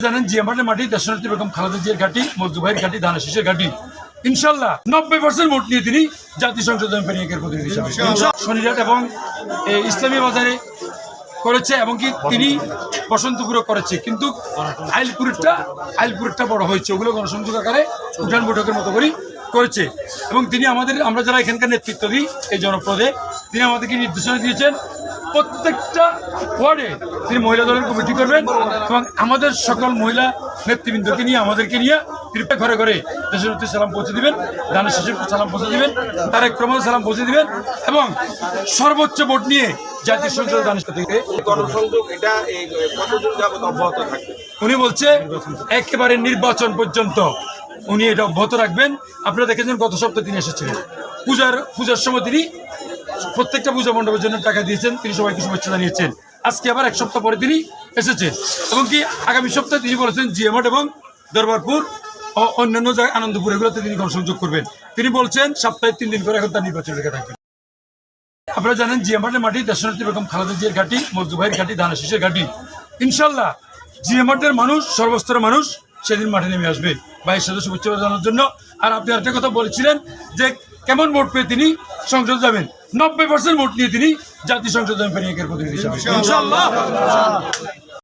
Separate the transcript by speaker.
Speaker 1: জানেন জিয়ামাটের মাটি দেশনেত্রী বেগম খালেদা জিয়ার ঘাঁটি, মজদু ভাইয়ের ঘাঁটি, ধানের শীষের ঘাঁটি। ইনশাল্লাহ 90% ভোট নিয়ে তিনি জাতীয় সংসদ এমপির প্রতিনিধি হিসাবে শনিরাট এবং ইসলামী বাজারে করেছে এবং কি তিনি বসন্তপুরও করেছে, কিন্তু আইলপুরেরটা বড় হয়েছে, ওগুলো গণসংযোগ আকারে উঠান বৈঠকের মতো করেই করেছে। এবং তিনি আমরা যারা এখানকার নেতৃত্ব দিই এই জনপদে, তিনি আমাদেরকে নির্দেশনা দিয়েছেন প্রত্যেকটা ওয়ার্ডে তিনি মহিলা দলের কমিটি করবেন এবং আমাদের সকল মহিলা নেতৃবৃন্দকে নিয়ে আমাদেরকে নিয়ে তিনি ঘরে ঘরে দেশনেত্রী সালাম পৌঁছে দিবেন, ধানের শীষের সালাম পৌঁছে দিবেন, তারেক রহমান সালাম পৌঁছে দিবেন এবং সর্বোচ্চ ভোট নিয়ে জাতীয় সংসদ
Speaker 2: গণসংযোগ এটা কতদিন যাবত অব্যাহত থাকবে?
Speaker 1: উনি বলছে একেবারে নির্বাচন পর্যন্ত উনি এটা অব্যাহত রাখবেন। আপনারা দেখেছেন গত সপ্তাহে তিনি এসেছিলেন, পূজার সময় তিনি প্রত্যেকটা পূজা মণ্ডপের জন্য টাকা দিয়েছেন, তিনি সবাইকে শুভেচ্ছা জানিয়েছেন। আজকে আবার এক সপ্তাহ পরে তিনি এসেছেন এবং কি আগামী সপ্তাহে তিনি বলেছেন জিয়ামাট এবং দরবারপুর ও অন্যান্য জায়গায় আনন্দপুর এগুলোতে তিনি গণসংযোগ করবেন। তিনি বলছেন সপ্তাহে 3 দিন করে এখন তার নির্বাচন রেখে থাকবেন। আপনারা জানেন জিয়ামাটের মাটি দেশনেত্রী বেগম খালেদা জিয়ার ঘাঁটি, মজদু ভাইয়ের ঘাঁটি, ধানের শীষের ঘাঁটি। ইনশাল্লাহ জিয়ামাটের মানুষ, সর্বস্তরের মানুষ সেদিন মাঠে নেমে আসবে ভাইয়ের সাথে শুভেচ্ছা জানানোর জন্য। আর আপনি একটা কথা বলেছিলেন যে কেমন ভোট পেয়ে তিনি সংসদে যাবেন, 90% ভোট নিয়ে তিনি জাতীয় সংসদ এমপির প্রতিনিধি হিসাবে ইনশাল্লাহ।